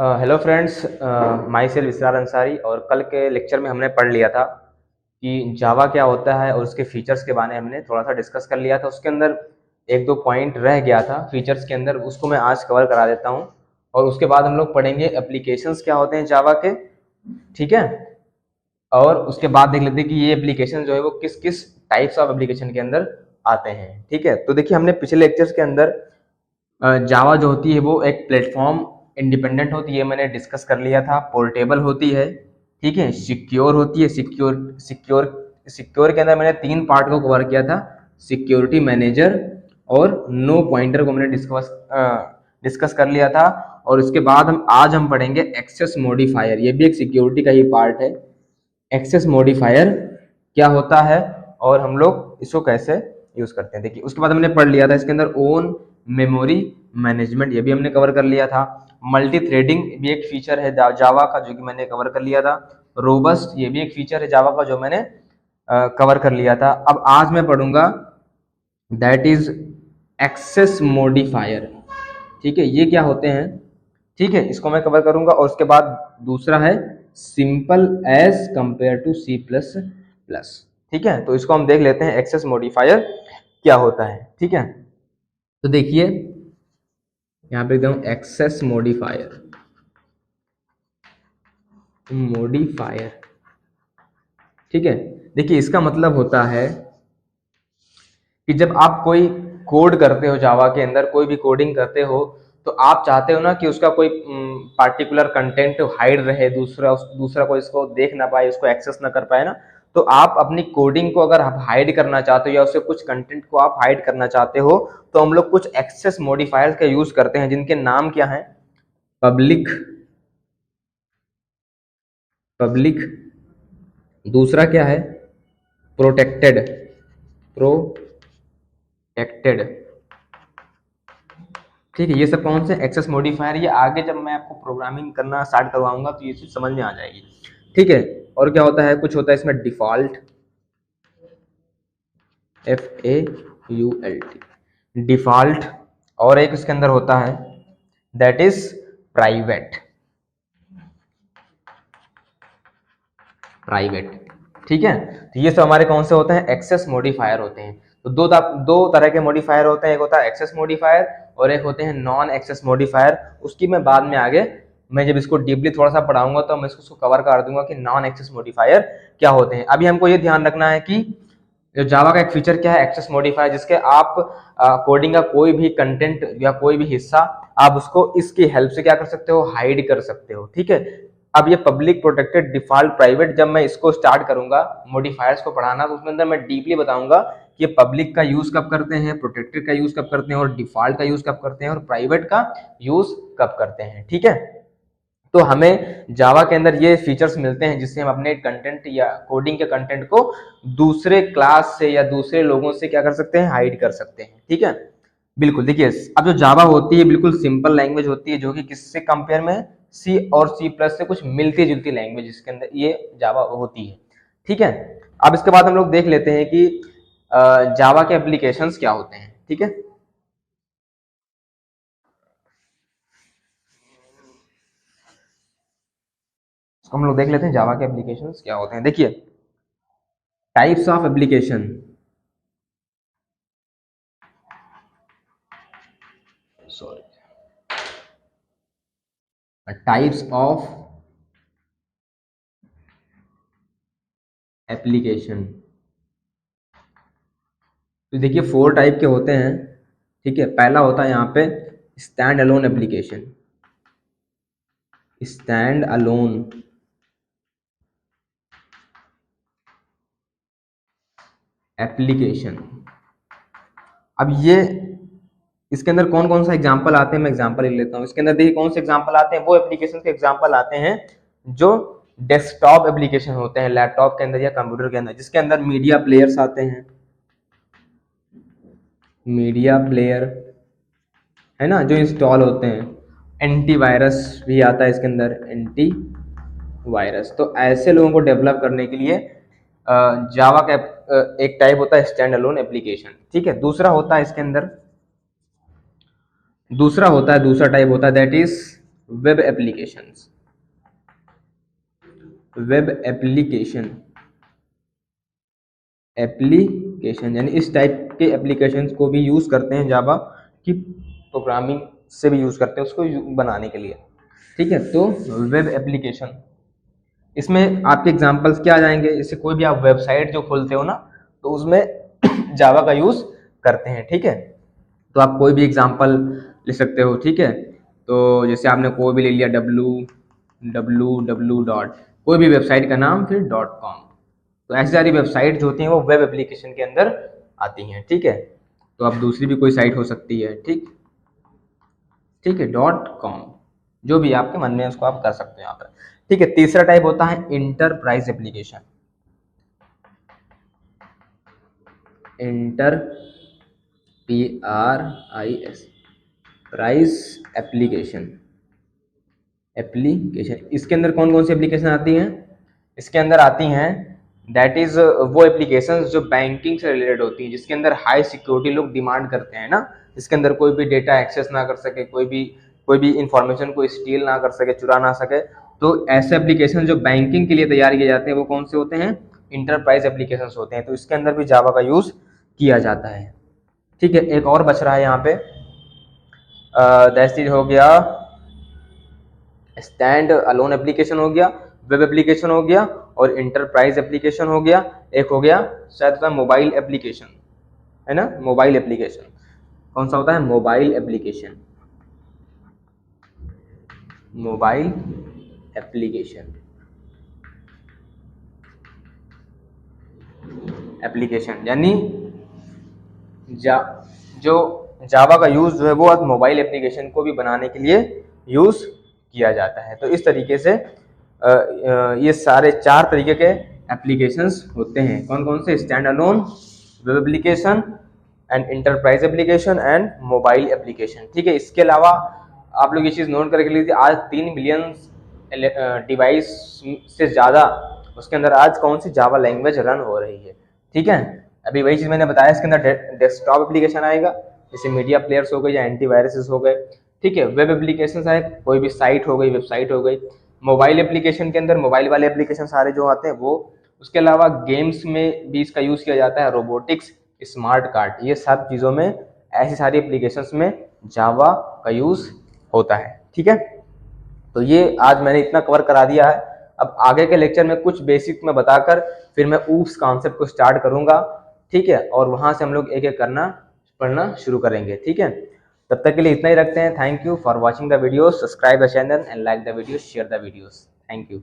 Hello friends, my self इसरार अंसारी। और कल के लेक्चर में हमने पढ़ लिया था कि जावा क्या होता है और उसके फीचर्स के बारे में हमने थोड़ा सा डिस्कस कर लिया था। उसके अंदर एक दो पॉइंट रह गया था फीचर्स के अंदर, उसको मैं आज कवर करा देता हूँ। और उसके बाद हम लोग पढ़ेंगे एप्लीकेशंस क्या होते हैं जावा के, ठीक है। और उसके बाद देख लेते हैं कि ये एप्लीकेशन जो है वो किस किस टाइप्स ऑफ एप्लीकेशन के अंदर आते हैं, ठीक है। तो देखिए, हमने पिछले लेक्चर्स के अंदर जावा जो होती है वो एक प्लेटफॉर्म इंडिपेंडेंट होती है, मैंने डिस्कस कर लिया था। पोर्टेबल होती है, ठीक है। सिक्योर होती है। सिक्योर सिक्योर सिक्योर के अंदर मैंने तीन पार्ट को कवर किया था, सिक्योरिटी मैनेजर और नो पॉइंटर को मैंने डिस्कस कर लिया था। और इसके बाद हम पढ़ेंगे एक्सेस मॉडिफायर, ये भी एक सिक्योरिटी का ही पार्ट है। एक्सेस मॉडिफायर क्या होता है और हम लोग इसको कैसे यूज करते हैं, देखिए। उसके बाद हमने पढ़ लिया था इसके अंदर ओन मेमोरी मैनेजमेंट, ये भी हमने कवर कर लिया था। मल्टी थ्रेडिंग भी एक फीचर है जावा का, जो कि मैंने कवर कर लिया था। रोबस्ट, ये भी एक फीचर है जावा का, जो मैंने कवर कर लिया था। अब आज मैं पढ़ूंगा दैट इज एक्सेस मॉडिफायर, ठीक है। ये क्या होते हैं, ठीक है, इसको मैं कवर करूंगा। और उसके बाद दूसरा है simple as compare to C plus plus, ठीक है। तो इसको हम देख लेते हैं एक्सेस मॉडिफायर क्या होता है, ठीक है। तो देखिए यहाँ पे एकदम एक्सेस मॉडिफायर मॉडिफायर ठीक है। देखिए, इसका मतलब होता है कि जब आप कोई कोड करते हो जावा के अंदर, कोई भी कोडिंग करते हो, तो आप चाहते हो ना कि उसका कोई पार्टिकुलर कंटेंट हाइड रहे, दूसरा कोई इसको देख ना पाए, उसको एक्सेस ना कर पाए ना। तो आप अपनी कोडिंग को अगर आप हाइड करना चाहते हो या उससे कुछ कंटेंट को आप हाइड करना चाहते हो, तो हम लोग कुछ एक्सेस मॉडिफायर्स का यूज करते हैं, जिनके नाम क्या है, पब्लिक पब्लिक दूसरा क्या है, प्रोटेक्टेड प्रोटेक्टेड ठीक है। ये सब कौन से एक्सेस मॉडिफायर, ये आगे जब मैं आपको प्रोग्रामिंग करना स्टार्ट करवाऊंगा तो ये चीज समझ में आ जाएगी, ठीक है। और क्या होता है, कुछ होता है इसमें डिफॉल्ट, FAULT डिफॉल्ट। और एक इसके अंदर होता है दैट इज प्राइवेट प्राइवेट ठीक है। तो ये सब हमारे कौन से होते हैं, एक्सेस मॉडिफायर होते हैं। तो दो तरह के मॉडिफायर होते हैं, एक होता है एक्सेस मॉडिफायर और एक होते हैं नॉन एक्सेस मॉडिफायर। उसकी मैं बाद में आगे, मैं जब इसको डीपली थोड़ा सा पढ़ाऊंगा तो मैं इसको कवर कर दूंगा कि नॉन एक्सेस मॉडिफायर क्या होते हैं। अभी हमको ये ध्यान रखना है कि जो जावा का एक फीचर क्या है, एक्सेस मॉडिफायर, जिसके आप कोडिंग का कोई भी कंटेंट या कोई भी हिस्सा आप उसको इसकी हेल्प से क्या कर सकते हो, हाइड कर सकते हो, ठीक है। अब ये पब्लिक, प्रोटेक्टेड, डिफॉल्ट, प्राइवेट, जब मैं इसको स्टार्ट करूंगा मॉडिफायर्स को पढ़ाना, तो उसके अंदर मैं डीपली बताऊंगा कि पब्लिक का यूज कब करते हैं, प्रोटेक्टेड का यूज कब करते हैं, और डिफॉल्ट का यूज कब करते हैं, और प्राइवेट का यूज कब करते हैं, ठीक है। तो हमें जावा के अंदर ये फीचर्स मिलते हैं जिससे हम अपने कंटेंट या कोडिंग के कंटेंट को दूसरे क्लास से या दूसरे लोगों से क्या कर सकते हैं, हाइड कर सकते हैं, ठीक है। बिल्कुल, देखिए, अब जो जावा होती है बिल्कुल सिंपल लैंग्वेज होती है, जो कि किससे कंपेयर में, सी और सी प्लस से कुछ मिलती जुलती लैंग्वेज इसके अंदर ये जावा होती है, ठीक है। अब इसके बाद हम लोग देख लेते हैं कि जावा के एप्लीकेशंस क्या होते हैं, ठीक है। तो हम लोग देख लेते हैं जावा के एप्लीकेशंस क्या होते हैं। देखिए, types of application, sorry, types of application. तो देखिए, 4 टाइप के होते हैं, ठीक है। पहला होता है यहाँ पे stand alone application, stand alone application. अब ये इसके अंदर कौन कौन सा एग्जांपल आते हैं, मैं एग्जांपल ले लेता हूँ। इसके अंदर देखिए कौन से एग्जांपल आते हैं, वो एप्लीकेशन के एग्जांपल आते हैं जो डेस्कटॉप एप्लीकेशन होते हैं, लैपटॉप के अंदर या कंप्यूटर के अंदर, जिसके अंदर मीडिया प्लेयर्स आते हैं, मीडिया प्लेयर है ना, जो इंस्टॉल होते हैं। एंटीवायरस भी आता है इसके अंदर, एंटी वायरस। तो ऐसे लोगों को डेवलप करने के लिए जावा का एक टाइप होता है स्टैंड अलोन एप्लीकेशन, ठीक है। दूसरा टाइप होता है that is web applications, web application यानी इस टाइप के एप्लीकेशंस को भी यूज़ करते हैं जावा की प्रोग्रामिंग से भी यूज़ करते हैं उसको बनाने के लिए। ठीक है, तो वेब एप्लीकेशन, इसमें आपके एग्जांपल्स क्या आ जाएंगे, जैसे कोई भी आप वेबसाइट जो खोलते हो ना तो उसमें जावा का यूज़ करते हैं। ठीक है, तो आप कोई भी एग्जांपल ले सकते हो। ठीक है, तो जैसे आपने कोई भी ले लिया www डॉट, कोई भी वेबसाइट का नाम फिर .com, तो ऐसी सारी वेबसाइट जो होती हैं वो वेब एप्लीकेशन के अंदर आती हैं। ठीक है, तो अब दूसरी भी कोई साइट हो सकती है। ठीक है, .com, जो भी आपके मन में है उसको आप कर सकते हो यहाँ पर। ठीक है, तीसरा टाइप होता है enterprise application. Inter PRIS, price application, इसके अंदर कौन कौन सी एप्लीकेशन आती हैं, इसके अंदर आती हैं दैट इज वो एप्लीकेशंस जो बैंकिंग से रिलेटेड होती हैं, जिसके अंदर हाई सिक्योरिटी लोग डिमांड करते हैं ना, जिसके अंदर कोई भी डेटा एक्सेस ना कर सके, कोई भी इंफॉर्मेशन को स्टील ना कर सके, चुरा ना सके, तो ऐसे एप्लीकेशन जो बैंकिंग के लिए तैयार किए जाते हैं वो कौन से होते हैं, इंटरप्राइज एप्लीकेशंस होते हैं। तो इसके अंदर भी जावा का यूज किया जाता है। ठीक है, एक और बच रहा है यहाँ पे, दैट इज हो गया स्टैंड अलोन एप्लीकेशन हो गया, वेब एप्लीकेशन हो गया और इंटरप्राइज एप्लीकेशन हो गया। एक हो गया शायद होता है मोबाइल एप्लीकेशन, है ना, मोबाइल एप्लीकेशन कौन सा होता है, मोबाइल एप्लीकेशन, मोबाइल एप्लीकेशन यानी जो जावा का यूज जो है वो अब मोबाइल एप्लीकेशन को भी बनाने के लिए यूज किया जाता है। तो इस तरीके से ये सारे 4 तरीके के एप्लीकेशंस होते हैं। कौन कौन से, stand alone, web application and enterprise application and mobile application. ठीक है, इसके अलावा आप लोग ये चीज़ नोट करके लीजिए, आज 3 बिलियन डिवाइस से ज़्यादा उसके अंदर आज कौन सी जावा लैंग्वेज रन हो रही है। ठीक है, अभी वही चीज़ मैंने बताया, इसके अंदर डेस्कटॉप एप्लीकेशन आएगा, जैसे मीडिया प्लेयर्स हो गए या एंटीवायरसेस हो गए। ठीक है, वेब एप्लीकेशन आए, कोई भी साइट हो गई, वेबसाइट हो गई। मोबाइल एप्लीकेशन के अंदर मोबाइल वाले एप्लीकेशन सारे जो आते हैं वो, उसके अलावा गेम्स में भी इसका यूज़ किया जाता है, रोबोटिक्स, स्मार्ट कार्ड, ये सब चीज़ों में ऐसी सारी एप्लीकेशंस में जावा का यूज़ होता है। ठीक है, तो ये आज मैंने इतना कवर करा दिया है। अब आगे के लेक्चर में कुछ बेसिक में बताकर फिर मैं ऊप्स कॉन्सेप्ट को स्टार्ट करूंगा। ठीक है, और वहां से हम लोग एक एक करना पढ़ना शुरू करेंगे। ठीक है, तब तक के लिए इतना ही रखते हैं। Thank you for watching the video, subscribe the channel and like the video, share the videos. Thank you.